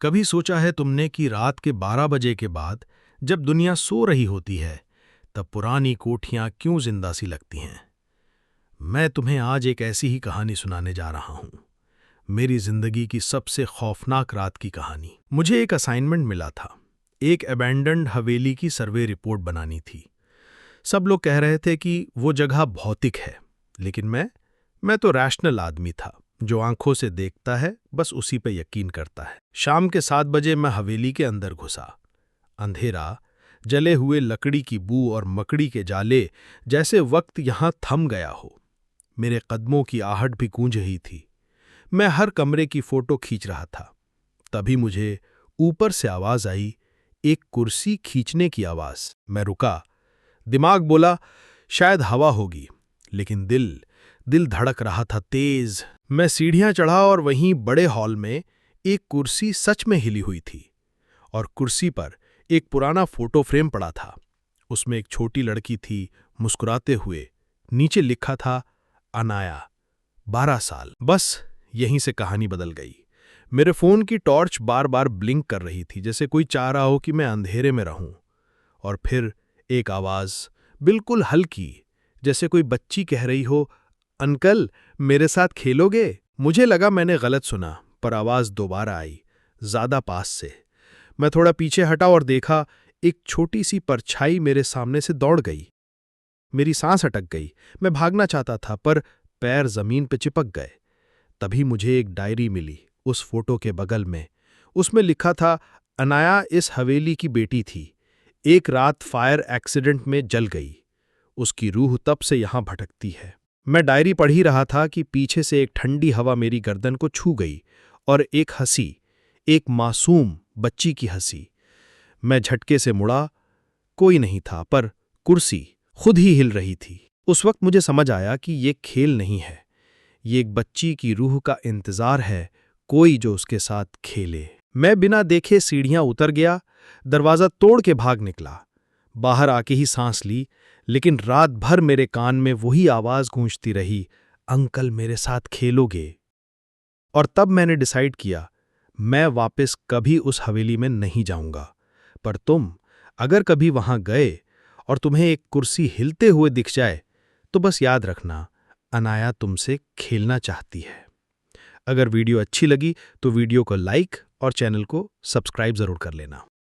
कभी सोचा है तुमने कि रात के 12 बजे के बाद जब दुनिया सो रही होती है तब पुरानी कोठियां क्यों जिंदा सी लगती हैं। मैं तुम्हें आज एक ऐसी ही कहानी सुनाने जा रहा हूं, मेरी जिंदगी की सबसे खौफनाक रात की कहानी। मुझे एक असाइनमेंट मिला था, एक अबैंडन्ड हवेली की सर्वे रिपोर्ट बनानी थी। सब लोग कह रहे थे कि वो जगह भौतिक है, लेकिन मैं तो रैशनल आदमी था, जो आंखों से देखता है बस उसी पे यकीन करता है। शाम के 7 बजे मैं हवेली के अंदर घुसा। अंधेरा, जले हुए लकड़ी की बू और मकड़ी के जाले, जैसे वक्त यहां थम गया हो। मेरे कदमों की आहट भी गूंज रही थी। मैं हर कमरे की फोटो खींच रहा था। तभी मुझे ऊपर से आवाज आई, एक कुर्सी खींचने की आवाज। मैं रुका। दिमाग बोला शायद हवा होगी, लेकिन दिल धड़क रहा था तेज। मैं सीढ़ियां चढ़ा और वहीं बड़े हॉल में एक कुर्सी सच में हिली हुई थी, और कुर्सी पर एक पुराना फोटो फ्रेम पड़ा था। उसमें एक छोटी लड़की थी, मुस्कुराते हुए। नीचे लिखा था अनाया, 12 साल। बस यहीं से कहानी बदल गई। मेरे फोन की टॉर्च बार बार ब्लिंक कर रही थी, जैसे कोई चाह रहा हो कि मैं अंधेरे में रहूं। और फिर एक आवाज, बिल्कुल हल्की, जैसे कोई बच्ची कह रही हो, अंकल मेरे साथ खेलोगे? मुझे लगा मैंने गलत सुना, पर आवाज दोबारा आई, ज्यादा पास से। मैं थोड़ा पीछे हटा और देखा, एक छोटी सी परछाई मेरे सामने से दौड़ गई। मेरी सांस अटक गई। मैं भागना चाहता था, पर पैर जमीन पे चिपक गए। तभी मुझे एक डायरी मिली, उस फोटो के बगल में। उसमें लिखा था, अनाया इस हवेली की बेटी थी, एक रात फायर एक्सीडेंट में जल गई। उसकी रूह तब से यहां भटकती है। मैं डायरी पढ़ ही रहा था कि पीछे से एक ठंडी हवा मेरी गर्दन को छू गई, और एक हंसी, एक मासूम बच्ची की हंसी। मैं झटके से मुड़ा। कोई नहीं था, पर कुर्सी खुद ही हिल रही थी। उस वक्त मुझे समझ आया कि ये खेल नहीं है, ये एक बच्ची की रूह का इंतजार है, कोई जो उसके साथ खेले। मैं बिना देखे सीढ़ियां उतर गया, दरवाजा तोड़ के भाग निकला। बाहर आके ही सांस ली, लेकिन रात भर मेरे कान में वही आवाज गूंजती रही, अंकल मेरे साथ खेलोगे? और तब मैंने डिसाइड किया, मैं वापस कभी उस हवेली में नहीं जाऊंगा। पर तुम अगर कभी वहां गए और तुम्हें एक कुर्सी हिलते हुए दिख जाए, तो बस याद रखना, अनाया तुमसे खेलना चाहती है। अगर वीडियो अच्छी लगी तो वीडियो को लाइक और चैनल को सब्सक्राइब जरूर कर लेना।